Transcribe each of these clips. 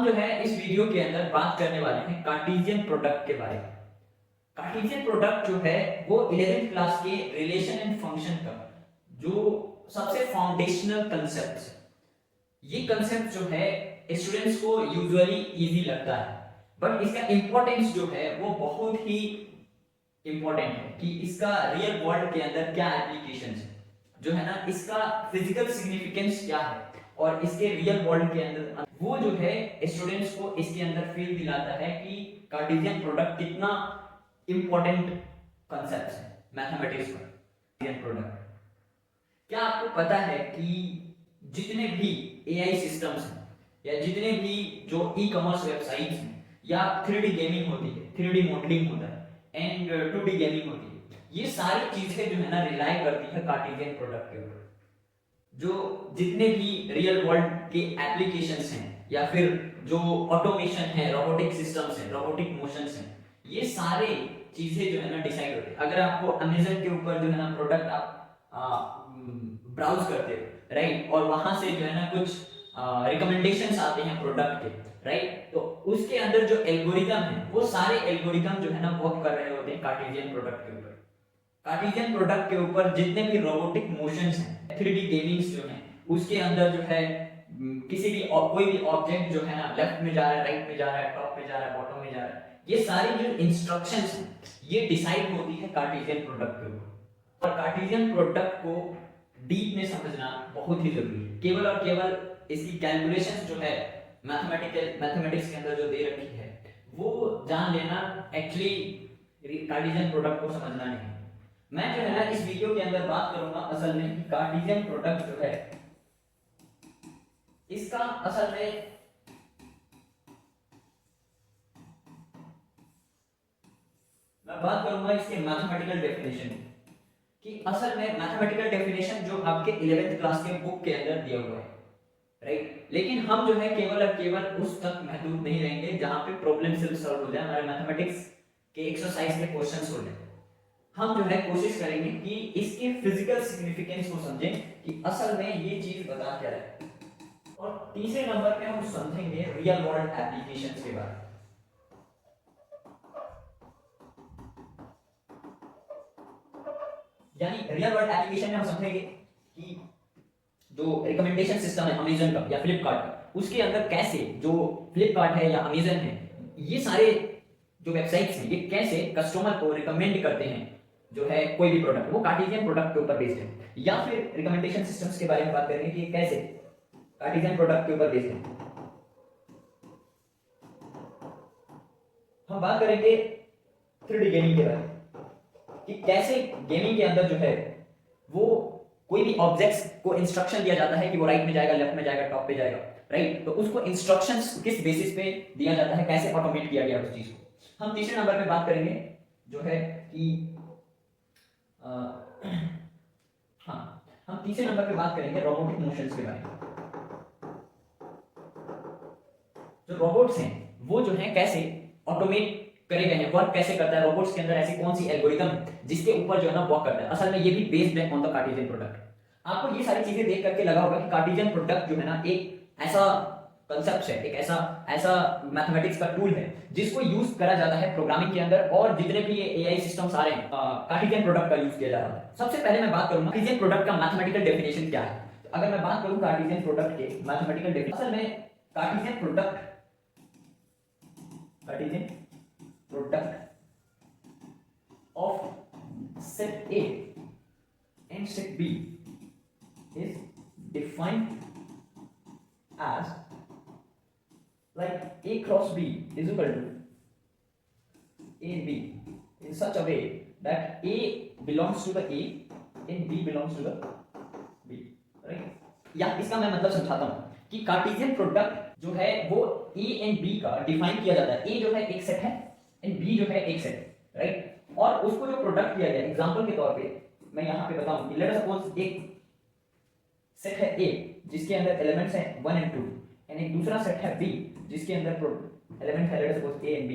जो है इस वीडियो के अंदर बात करने वाले हैं कार्टेशियन प्रोडक्ट के बारे में। कार्टेशियन प्रोडक्ट जो है वो 11th क्लास के रिलेशन एंड फंक्शन का जो सबसे फाउंडेशनल कंसेप्ट है। ये कंसेप्ट जो है स्टूडेंट्स को यूजुअली इजी लगता है, बट इसका इंपॉर्टेंस जो है वो बहुत ही इंपॉर्टेंट है कि इसका रियल वर्ल्ड के अंदर क्या एप्लीकेशंस है, जो है ना इसका फिजिकल सिग्निफिकेंस क्या है और इसके रियल वर्ल्ड के अंदर वो जो है स्टूडेंट्स को इसके अंदर फील दिलाता है कि कार्टेशियन प्रोडक्ट कितना इंपॉर्टेंट कंसेप्ट है मैथमेटिक्स का। कार्टेशियन प्रोडक्ट क्या आपको पता है कि जितने भी एआई सिस्टम्स हैं या जितने भी जो ई कॉमर्स वेबसाइट्स हैं या 3D गेमिंग होती है, 3D मॉडलिंग होता है एंड 2D गेमिंग होती है, ये सारी चीजें जो है ना रिलाई करती है कार्टेशियन प्रोडक्ट के ऊपर। जो जितने भी रियल वर्ल्ड के एप्लीकेशंस हैं या फिर जो ऑटोमेशन है, रोबोटिक सिस्टम्स हैं, रोबोटिक मोशंस हैं, ये सारे चीजें जो है ना डिसाइड होती है। अगर आपको अमेजन के ऊपर जो है ना प्रोडक्ट आप ब्राउज करते हो, राइट, और वहां से जो है ना कुछ रिकमेंडेशंस आते हैं प्रोडक्ट के, राइट, तो उसके अंदर जो एल्गोरिथम है वो सारे एल्गोरिथम जो है ना वर्क कर रहे होते हैं कार्टेशियन प्रोडक्ट के ऊपर। कार्टेशियन प्रोडक्ट के ऊपर जितने भी रोबोटिक मोशंस हैं, 3D गेमिंग्स जो हैं, उसके अंदर जो है किसी भी कोई भी ऑब्जेक्ट जो है ना लेफ्ट में जा रहा है, राइट में जा रहा है, टॉप में जा रहा है, बॉटम में जा रहा है, ये सारी जो इंस्ट्रक्शंस हैं ये डिसाइड होती है कार्टेशियन प्रोडक्ट के ऊपर। और कार्टेशियन प्रोडक्ट को डीप में समझना बहुत ही जरूरी है। केवल और केवल इसकी कैलकुलेशंस जो है मैथमेटिक्स के अंदर जो दे रखी है वो जान लेना एक्चुअली कार्टेशियन प्रोडक्ट को समझना नहीं। मैं जो है ना इस वीडियो के अंदर बात करूंगा असल में कि कार्टेशियन प्रोडक्ट जो है इसका असल में मैं बात करूंगा इसके मैथमेटिकल डेफिनेशन कि असल में मैथमेटिकल डेफिनेशन जो आपके 11th क्लास के बुक के अंदर दिया हुआ है, राइट, लेकिन हम जो है केवल और केवल उस तक महदूद नहीं रहेंगे जहां पे प्रॉब्लम सिर्फ सॉल्व हो जाए, हमारे मैथमेटिक्स के एक्सरसाइज के क्वेश्चंस हो जाए। हम जो है कोशिश करेंगे कि इसके फिजिकल सिग्निफिकेंस को समझें कि असल में ये चीज बता क्या है। और तीसरे नंबर पे हम समझेंगे रियल वर्ल्ड एप्लीकेशंस के बारे में। यानी रियल वर्ल्ड एप्लीकेशन में हम समझेंगे कि जो रिकमेंडेशन सिस्टम है अमेजन का या फ्लिपकार्ट का, उसके अंदर कैसे जो फ्लिपकार्ट है या अमेजन है, ये सारे जो वेबसाइट्स हैं ये कैसे कस्टमर को रिकमेंड करते हैं जो है कोई भी प्रोडक्ट, वो कार्टेशियन प्रोडक्ट के ऊपर बेस्ड है। या फिर रिकमेंडेशन सिस्टम्स के बारे में बात करेंगे कि ये कैसे कार्टेशियन प्रोडक्ट के ऊपर बेस्ड है। हम बात करेंगे 3D गेमिंग के बारे में कि कैसे गेमिंग के अंदर जो है वो कोई भी ऑब्जेक्ट्स को इंस्ट्रक्शन दिया जाता है कि वो राइट में जाएगा, लेफ्ट में जाएगा, टॉप पे जाएगा, राइट, तो उसको इंस्ट्रक्शंस किस बेसिस पे दिया जाता है, कैसे ऑटोमेट किया गया उस चीज को। हम तीसरे नंबर पे बात करेंगे जो है कि हाँ, हम तीसरे नंबर पे बात करेंगे रोबोटिक मोशंस के बारे में। जो रोबोट्स हैं वो जो है कैसे ऑटोमेट करे गए हैं, वर्क कैसे करता है, रोबोट्स के अंदर ऐसी कौन सी एल्गोरिथम है जिसके ऊपर जो है ना वर्क करता है। असल में ये भी बेस्ड है ऑन द कार्टेशियन प्रोडक्ट। आपको ये सारी चीजें देख करके लगा होगा कि कार्टेशियन प्रोडक्ट जो है ना एक ऐसा कंसेप्ट है, एक ऐसा मैथमेटिक्स का टूल है जिसको यूज करा जाता है प्रोग्रामिंग के अंदर, और जितने भी ये एआई सिस्टम्स आ रहे हैं कार्टेशियन प्रोडक्ट का यूज किया जा रहा है। सबसे पहले मैं बात करूंगा कार्टेशियन प्रोडक्ट का मैथमेटिकल डेफिनेशन क्या है। तो अगर मैं बात करूं कार्टेशियन प्रोडक्ट के मैथमेटिकल डेफिनेशन, असल में Cartesian product of set A and set B is defined as like A cross B is equal to A and B in such a way that A belongs to the A and B belongs to the B, right? या इसका मैं मतलब समझाता हूं कि Cartesian product जो है वो A एंड B का डिफाइन किया जाता है। A जो है एक सेट है एंड B जो है एक सेट है, राइट, और उसको जो प्रोडक्ट किया गया एग्जांपल के तौर पे मैं यहाँ पे बताऊं कि लेट अस सपोज एक सेट है A जिसके अंदर एलिमेंट्स हैं 1 एंड 2 एंड एक दूसरा सेट है B जिसके अंदर एलिमेंट है let us suppose A and B,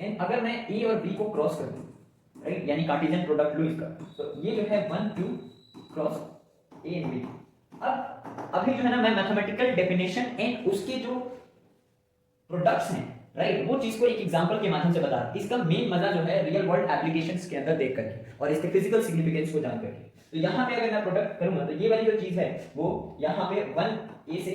and अगर मैं A और B को क्रॉस कर दूं, राइट, यानी कार्टेशियन प्रोडक्ट लूं इसका, तो ये जो है 1 2 क्रॉस A एंड B। अब अभी जो है ना मैं मैथमेटिकल डेफिनेशन एंड उसके जो प्रोडक्ट्स हैं, राइट, वो चीज को एक एग्जांपल के माध्यम से बता रहा है। इसका मेन मजा जो है रियल वर्ल्ड एप्लीकेशंस के अंदर देख करके और इसके फिजिकल सिग्निफिकेंस को जान करके। तो यहाँ पे अगर मैं प्रोडक्ट करूंगा तो ये वाली जो चीज है वो यहाँ पे 1 ए से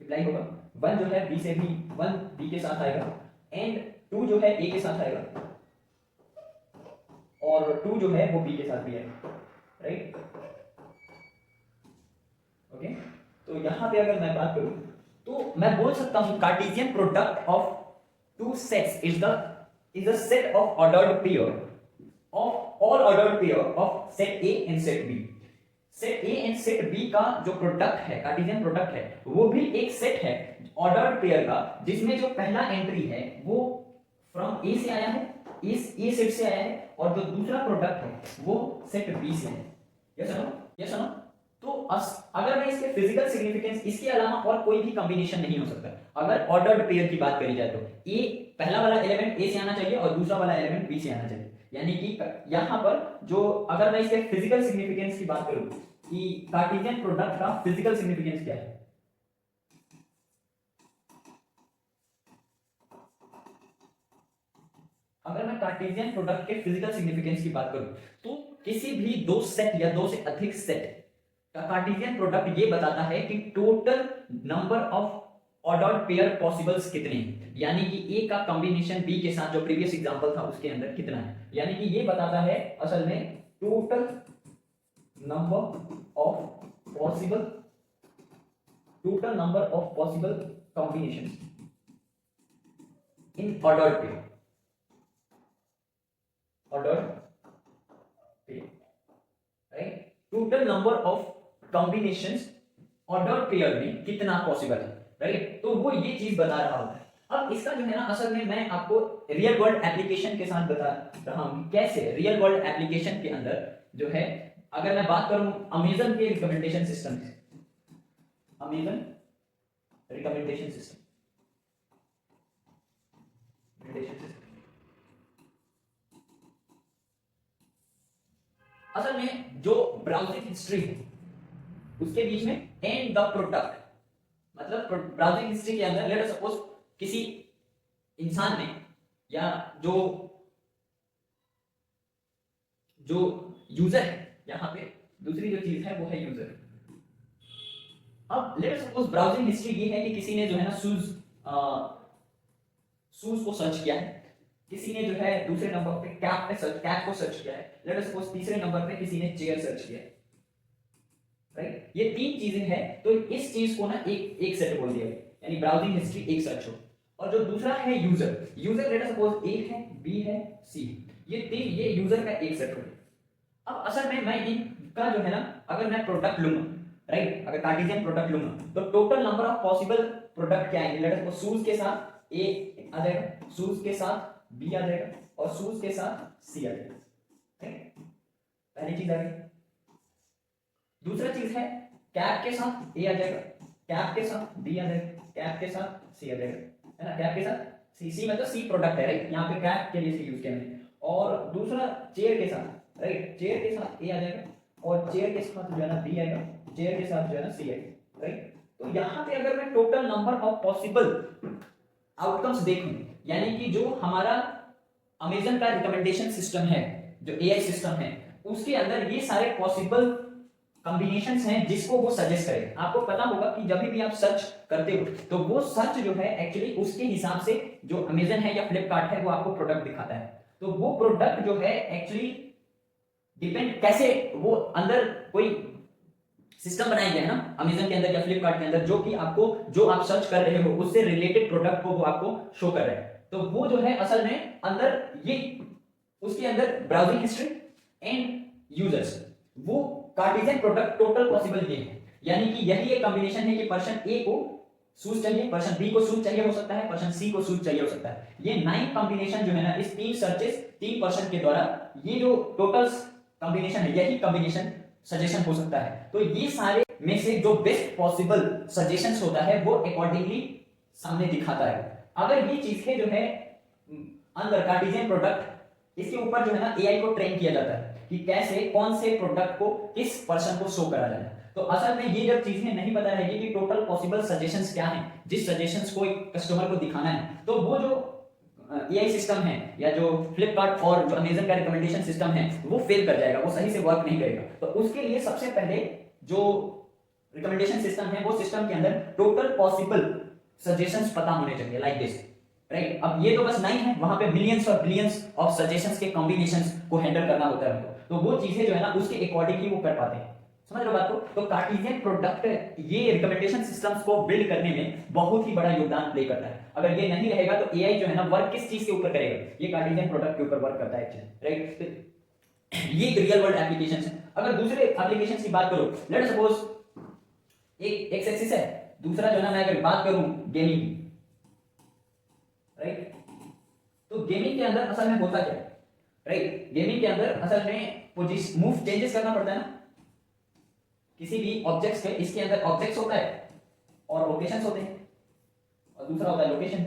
रिप्लाई होगा, 1 जो है बी से भी 1 बी के साथ आएगा एंड 2 जो है ए के साथ आएगा और 2 जो है वो बी के साथ भी आएगा, राइट। ओके, तो यहाँ पे अगर मैं बात करूं तो मैं बोल सकता हूं Cartesian product of two sets is the set of ordered pair of all ordered pair of set A and set B. Set A and set B का जो प्रोडक्ट है, कार्टेशियन प्रोडक्ट है, वो भी एक सेट है ऑर्डर्ड पेयर का, जिसमें जो पहला एंट्री है वो फ्रॉम ए से आया है, ए सेट से आया है, और जो दूसरा प्रोडक्ट है वो सेट बी से है। Yes no. तो अगर मैं इसके फिजिकल सिग्निफिकेंस, इसके अलावा और कोई भी कॉम्बिनेशन नहीं हो सकता। अगर ऑर्डर्ड पेयर की बात करी जाए तो ए, पहला वाला एलिमेंट ए से आना चाहिए और दूसरा वाला एलिमेंट बी से आना चाहिए। यानी कि यहां पर जो, अगर मैं इसके फिजिकल सिग्निफिकेंस की बात करूं कि कार्टेशियन प्रोडक्ट का फिजिकल सिग्निफिकेंस क्या है, अगर मैं कार्टेशियन प्रोडक्ट के फिजिकल सिग्निफिकेंस की बात करूं तो किसी भी दो सेट या दो से अधिक सेट का कार्टेशियन प्रोडक्ट ये बताता है कि total number of ordered pair possibles कितने हैं। यानी कि ए का कॉम्बिनेशन बी के साथ जो प्रीवियस एग्जांपल था उसके अंदर कितना है। यानी कि ये बताता है असल में total number of possible combinations in ordered pair, right. Total number of combinations ordered pair में कितना पॉसिबल है, राइट। तो वो ये चीज बता रहा होता है। अब इसका जो है ना, असल में मैं आपको रियल वर्ल्ड एप्लीकेशन के साथ बता रहा हूं कैसे रियल वर्ल्ड एप्लीकेशन के अंदर जो है, अगर मैं बात करूं अमेज़न के रिकमेंडेशन सिस्टम से, अमेज़न रिकमेंडेशन सिस्टम, असल में जो ब्राउजिंग हिस्ट्री है उसके बीच में एंड द प्रोडक्ट, मतलब ब्राउजिंग हिस्ट्री के अंदर लेट सपोज किसी इंसान ने या जो यूजर है, यहां पे दूसरी जो चीज है वो है यूजर। अब लेट सपोज ब्राउजिंग हिस्ट्री ये है कि किसी ने जो है ना शूज को सर्च किया है, किसी ने जो है दूसरे नंबर पे कैप को सर्च किया है, लेट सपोज तीसरे नंबर पे किसी ने चेयर सर्च किया है, राइट। ये तीन चीजें हैं, तो इस चीज को ना एक सेट बोल दिया, यानी ब्राउजिंग हिस्ट्री एक सर्च हो। और जो दूसरा है यूजर लेट सपोज ए है, बी है, सी, ये यूजर का एक सेट हो। अब असल में मैं इनका जो है ना, अगर मैं प्रोडक्ट लूंगा, राइट, अगर कार्टेशियन प्रोडक्ट लूंगा तो total number of possible product क्या आएंगे, लेट सपोज शूज के साथ ए आ जाएगा, शूज के साथ बी आ जाएगा और शूज के साथ सी आ जाएगा, राइट। पहली चीज आ गई। दूसरा चीज है कैप के साथ ए आ जाएगा, कैप के साथ बी आ जाएगा, कैप के साथ सी आ जाएगा, है ना। कैप के साथ सी मतलब सी प्रोडक्ट है, राइट, यहाँ पे कैप के लिए सी यूज किया मैंने। और दूसरा चेयर के साथ, राइट, चेयर के साथ ए आ जाएगा और चेयर के साथ जो है ना बी आएगा, चेयर के साथ जो है ना सी आएगा, राइट। तो यहाँ पे अगर मैं total number of possible outcomes देखूं, यानी कि जो हमारा अमेज़न का रिकमेंडेशन सिस्टम है, जो एआई सिस्टम है, उसके अंदर ये सारे पॉसिबल कॉम्बिनेशंस हैं जिसको वो सजेस्ट करे। आपको पता होगा कि जब भी आप सर्च करते हो तो वो सर्च जो है एक्चुअली उसके हिसाब से जो अमेज़न है या फ्लिपकार्ट है वो आपको प्रोडक्ट दिखाता है। तो वो प्रोडक्ट जो है एक्चुअली डिपेंड कैसे, वो अंदर कोई सिस्टम बनाया गया है ना अमेज़न के अंदर या फ्लिपकार्ट के अंदर, जो कि आपको जो आप सर्च कर रहे हो उससे रिलेटेड प्रोडक्ट को वो आपको शो कर रहा है। तो वो जो है असल में अंदर ये उसके अंदर ब्राउजिंग हिस्ट्री एंड यूजर्स, वो कार्टेशियन प्रोडक्ट टोटल पॉसिबल ये है। यानी कि यही एक कॉम्बिनेशन है कि पर्सन ए को शूज चाहिए, पर्सन बी को शूज चाहिए हो सकता है, पर्सन सी को शूज चाहिए हो सकता है। ये 9 कॉम्बिनेशन जो है ना, इस 3 सर्चेस 3 पर्सन के द्वारा ये जो टोटल कॉम्बिनेशन है, यही कॉम्बिनेशन सजेशन हो सकता है। तो ये सारे में से जो बेस्ट पॉसिबल सजेशंस होता है वो अकॉर्डिंगली सामने दिखाता है। अगर ये चीजें जो है अंदर कार्टेशियन प्रोडक्ट, इसके ऊपर जो है ना एआई को ट्रेन किया जाता है कि कैसे कौन से प्रोडक्ट को किस पर्सन को शो करा जाए। तो असल में ये जब चीजें नहीं पता रहेगी कि टोटल पॉसिबल सजेशंस क्या हैं, जिस सजेशंस को एक कस्टमर को दिखाना है, तो वो जो एआई सिस्टम है या जो फ्लिपकार्ट और जो अमेजन का रिकमेंडेशन सिस्टम है वो फेल कर जाएगा, वो सही से वर्क नहीं करेगा। तो उसके लिए सबसे पहले जो रिकमेंडेशन सिस्टम है वो सिस्टम के अंदर टोटल पॉसिबल सजेशंस पता होने चाहिए, लाइक दिस, राइट। अब ये तो बस 9 है, वहां पे मिलियंस और बिलियंस ऑफ सजेशंस के कॉम्बिनेशंस को हैंडल करना होता है उनको, तो वो चीजें जो है ना उसके अकॉर्डिंग ही वो कर पाते हैं। समझ रहे हो बात को? तो कार्टेशियन प्रोडक्ट ये रिकमेंडेशन सिस्टम्स को बिल्ड करने में बहुत ही बड़ा योगदान प्ले करता है। अगर ये नहीं रहेगा तो एआई जो है ना वर्क किस चीज के ऊपर करेगा? ये कार्टेशियन प्रोडक्ट के ऊपर वर्क करता है एक्चुअली, राइट। ये एक रियल वर्ल्ड एप्लीकेशन है। अगर दूसरे एप्लीकेशन की बात करो, लेट सपोज एक एक्स एक्सिस है, दूसरा जो है ना मैं अगर बात करूं गेमिंग की, राइट, तो गेमिंग के अंदर असल में होता क्या है, राइट। गेमिंग के अंदर असल में पोजीशन मूव चेंजेस करना पड़ता है ना किसी भी ऑब्जेक्ट्स के। इसके अंदर ऑब्जेक्ट्स होता है और लोकेशंस होते हैं, और दूसरा होता है लोकेशन,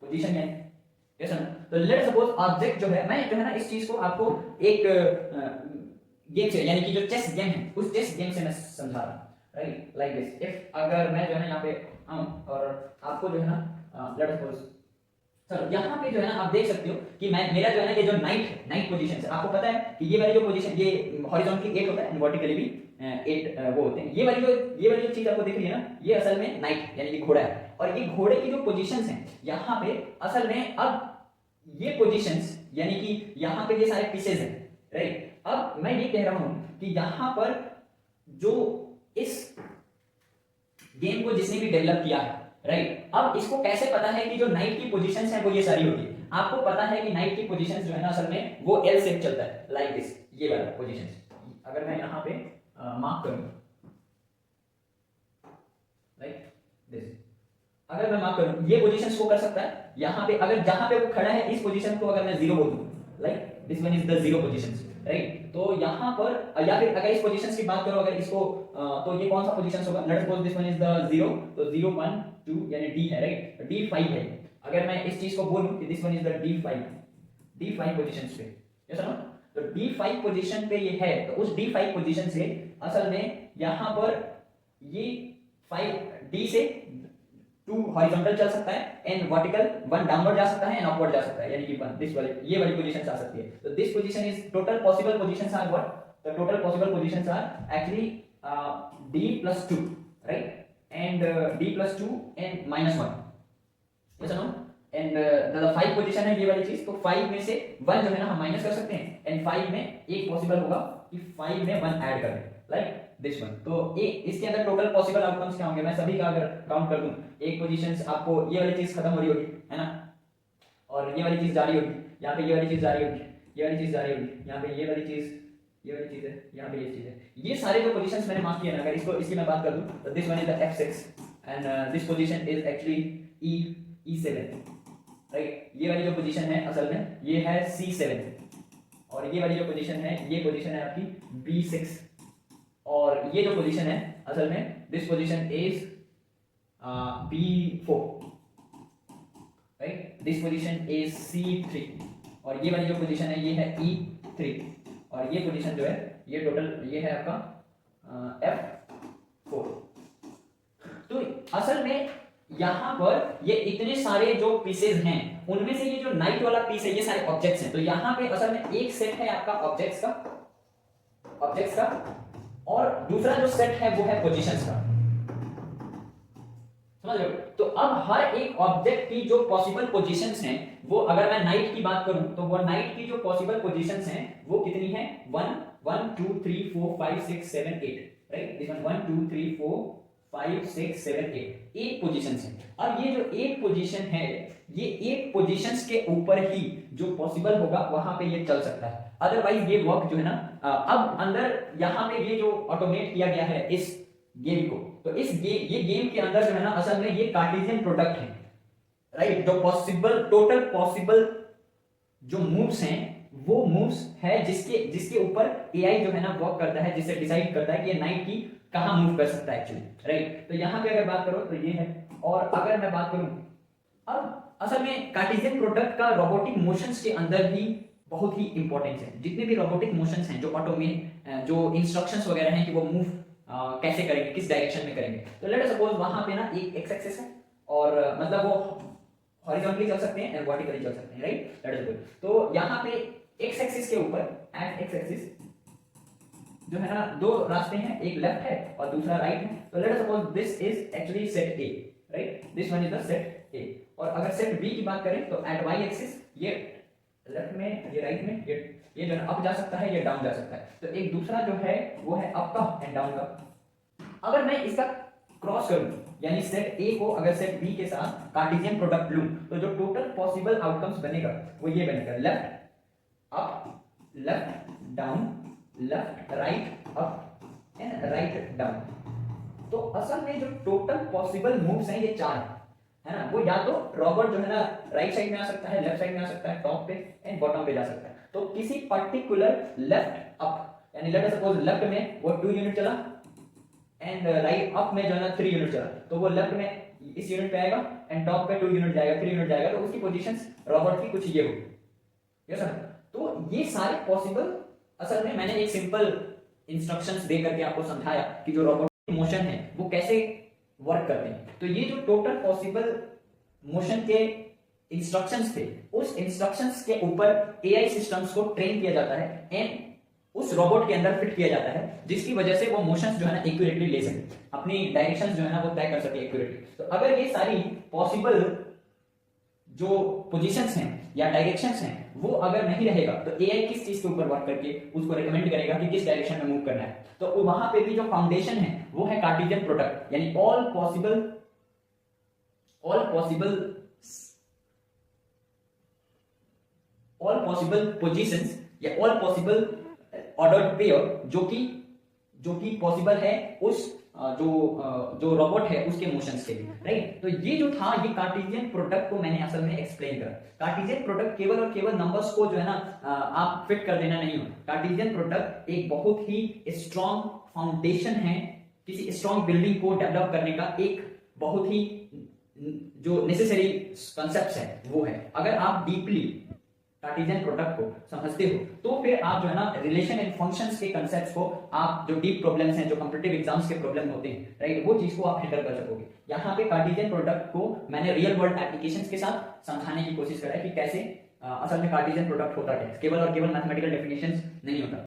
पोजीशन है, यस ना। तो लेट्स सपोज ऑब्जेक्ट जो है, मैं जो है ना इस चीज को आपको एक गेम से, यानी कि जो चेस गेम है उस चेस गेम से मैं समझा रहा हूं, राइट, लाइक दिस। इफ अगर मैं जो है ना यहाँ पे आऊं और आपको जो है ना लेट्स सपोज, चलो यहाँ पे जो है ना आप देख सकते हो कि मैं मेरा जो है ना ये जो नाइट पोजीशन है, आपको पता है कि ये वाली जो पोजीशन, ये हॉरिजॉन्टली 8 होता है, वर्टिकली भी 8 वो होते हैं। ये वाली जो चीज आपको दिख रही है ना, ये असल में नाइट यानी कि घोड़ा है। और ये घोड़े की जो पोजीशंस हैं यहाँ पे असल में, अब ये पोजीशंस यानी कि यहाँ पे ये सारे पीसेज हैं, राइट। अब मैं ये कह रहा हूं कि यहाँ पर जो इस गेम को जिसने भी डेवलप किया है, राइट, अब इसको कैसे पता है कि जो नाइट की पोजीशंस हैं वो ये सारी होती है? आपको पता है कि नाइट की पोजीशंस जो है ना असल में वो एल शेप चलता है, लाइक दिस, ये वाला पोजीशंस। अगर मैं यहाँ पे मार्क करूं, लाइक दिस, अगर मैं मार्क करूं, ये पोजीशंस को कर सकता है। यहाँ पे अगर जहां पे वो खड़ा है इस पोजीशन को अगर मैं 0 बोल दूं, like this one is the 0 positions, right. तो यहाँ पर या फिर अगर इस पोजीशंस की बात करो, अगर इसको तो ये कौन सा पोजीशंस होगा? Let's suppose this one is the 0, तो 0 1 2 यानी डी है, राइट, डी 5 है। अगर मैं इस चीज को बोलूं कि this one is the D 5 positions पे, यस ना, तो डी 5 पोजीशन पे ये है, तो उस डी 5 पोजीशन से असल में यहाँ पर ये 5 डी से 2 हॉरिजॉन्टल चल सकता है, एंड वर्टिकल 1 डाउनवर्ड जा सकता है, एंड अपवर्ड जा सकता है, यानी कि 1 दिस वाली, ये वाली पोजीशंस आ सकती है। तो this position is total possible positions are what? The total possible positions are actually d+2, right, and d+2 and -1, yes no. And the 5 position है ये वाली चीज, तो 5 में से 1 जो है ना हम माइनस कर सकते हैं, एंड 5 में एक पॉसिबल होगा कि 5 में 1 ऐड कर दें, लाइक दिस वन। तो इसके अंदर टोटल पॉसिबल आउटकम्स क्या होंगे? मैं सभी का अगर काउंट कर दूं, एक पोजीशंस आपको ये वाली चीज खत्म हो रही होगी, है ना, और ये वाली चीज जारी होगी, यहाँ पे ये वाली चीज जारी होगी, ये वाली चीज जारी होगी, यहाँ पे ये वाली चीज है, यहाँ पे ये चीज है। ये सारे जो पोजीशंस मैंने मार्क किए ना, अगर इसको इसकी मैं बात कर दूं, तो this one is the f6 and this position is actually e7, right. ये वाली जो पोजीशन है असल में ये है c7, और ये वाली जो पोजीशन है ये पोजीशन है आपकी b6, और ये जो पोजीशन है असल में this position is b4, right, this position is c3, और ये वाली जो पोजीशन है ये है e3, और ये पोजीशन जो है ये टोटल ये है आपका f4। तो असल में यहाँ पर ये इतने सारे जो पीसेस हैं उनमें से ये जो नाइट वाला पीस है ये सारे ऑब्जेक्ट्स हैं। तो यहाँ पे असल में एक सेट है आपका ऑब्जेक्ट्स का, और दूसरा जो सेट है वो है पोजीशंस का, समझ रहे हो? तो अब हर एक ऑब्जेक्ट की जो पॉसिबल पोजीशंस हैं, वो अगर मैं नाइट की बात करूं तो वो नाइट की जो पॉसिबल पोजीशंस हैं वो कितनी है? 1 1 2 3 4 5 6 7 8, राइट, दिस वन 1 2 3 4 5 6 7 8, 8 पोजीशंस हैं। अब ये जो 8 पोजीशन है, ये 8 पोजीशंस के ऊपर ही जो पॉसिबल होगा वहां पे ये चल सकता है, अदरवाइज ये वर्क जो है ना अब अंदर यहाँ पे ये जो ऑटोमेट किया गया है इस गेम को, तो ये गेम के अंदर जो है ना असल में ये कार्टेशियन प्रोडक्ट है, राइट, जो पॉसिबल टोटल पॉसिबल जो मूव्स हैं वो मूव्स है जिसके ऊपर एआई जो है ना वर्क करता है, जिससे डिसाइड करता है कि ये नाइट की कहां मूव कर सकता है एक्चुअली, राइट। तो यहां पे अगर बात करो तो ये है, और अगर मैं बात करूं अब असल में कार्टेशियन प्रोडक्ट का रोबोटिक मोशंस के अंदर भी बहुत ही इंपॉर्टेंस है। जितने भी रोबोटिक मोशंस हैं जो ऑटोमेट जो इंस्ट्रक्शंस वगैरह हैं कि वो मूव कैसे करेंगे, किस डायरेक्शन में करेंगे। तो लेट अस सपोज वहां पे ना एक एक्स एक्सिस है और मतलब वो हॉरिजॉन्टली चल सकते हैं एंड वर्टिकली चल सकते हैं, राइट। लेट अस सपोज तो यहाँ पे एक्स एक्सिस के ऊपर एट एक्स एक्सिस जो है ना दो रास्ते हैं, एक लेफ्ट है और दूसरा राइट है। तो let us suppose this is actually set A, right, this one is the set ए। और अगर सेट बी की बात करें तो एट वाई एक्सिस ये लेफ्ट में, ये राइट में, ये जो है अप जा सकता है, ये डाउन जा सकता है। तो एक दूसरा जो है वो है अप का एंड डाउन का। अगर मैं इसका क्रॉस करूं यानी सेट ए को अगर सेट बी के साथ कार्टेशियन प्रोडक्ट लूं तो जो टोटल पॉसिबल आउटकम्स बनेगा वो ये बनेगा, left up, left down, left right up and write down. तो असल में जो टोटल पॉसिबल मूव्स हैं ये चार है ना, वो या तो रॉबर्ट जो है ना राइट साइड में आ सकता है, लेफ्ट साइड में आ सकता है, टॉप पे एंड बॉटम पे जा सकता है। तो किसी पर्टिकुलर लेफ्ट अप यानी लेट अस सपोज लेफ्ट में वो 2 यूनिट चला एंड राइट अप में जो है ना 3 यूनिट चला, तो वो लेफ्ट में इस यूनिट पे आएगा एंड टॉप पे 2 यूनिट जाएगा, 3 यूनिट जाएगा, तो उसकी पोजीशंस रॉबर्ट की कुछ ये होगी। Yes sir. तो ये सारे पॉसिबल, असल में मैंने एक सिंपल इंस्ट्रक्शंस दे करके आपको समझाया कि जो रोबोट मोशन है वो कैसे वर्क करते हैं। तो ये जो टोटल पॉसिबल मोशन के इंस्ट्रक्शंस थे, उस इंस्ट्रक्शंस के ऊपर एआई सिस्टम्स को ट्रेन किया जाता है एंड उस रोबोट के अंदर फिट किया जाता है, जिसकी वजह से वो मोशंस जो है ना एक्यूरेटली ले सके, अपनी डायरेक्शंस जो है ना वो तय कर सके एक्यूरेटली। तो अगर ये सारी पॉसिबल जो पोजीशंस हैं या डायरेक्शंस हैं वो अगर नहीं रहेगा तो एआई किस चीज के ऊपर वर्क करके उसको रिकमेंड करेगा कि किस डायरेक्शन में मूव करना है। तो वहां पे भी जो फाउंडेशन है वो है कार्टेशियन प्रोडक्ट, यानी ऑल पॉसिबल पोजीशंस या ऑल पॉसिबल ऑर्डर्ड पेयर जो कि पॉसिबल है उस जो रोबोट है उसके मोशंस के लिए, राइट। तो ये जो था ये कार्टेशियन प्रोडक्ट को मैंने असल में एक्सप्लेन करा। कार्टेशियन प्रोडक्ट केवल और केवल नंबर्स को जो है ना आप फिट कर देना नहीं हो। कार्टेशियन प्रोडक्ट एक बहुत ही स्ट्रॉन्ग फाउंडेशन है, किसी स्ट्रॉन्ग बिल्डिंग को डेवलप करने का एक बहुत ही जो नेसेसरी कंसेप्ट है वो है। अगर आप डीपली कार्टेशियन प्रोडक्ट को समझते हो तो फिर आप जो है ना रिलेशन एंड फंक्शंस के कांसेप्ट्स को, आप जो डीप प्रॉब्लम्स हैं, जो कॉम्पिटिटिव एग्जाम्स के प्रॉब्लम होते हैं, राइट, वो चीज को आप हैंडल कर सकोगे। यहाँ पे कार्टेशियन प्रोडक्ट को मैंने रियल वर्ल्ड एप्लीकेशंस के साथ समझाने की कोशिश करा है कि कैसे असल में कार्टेशियन प्रोडक्ट होता है, केवल और केवल मैथमेटिकल डेफिनेशंस नहीं होता।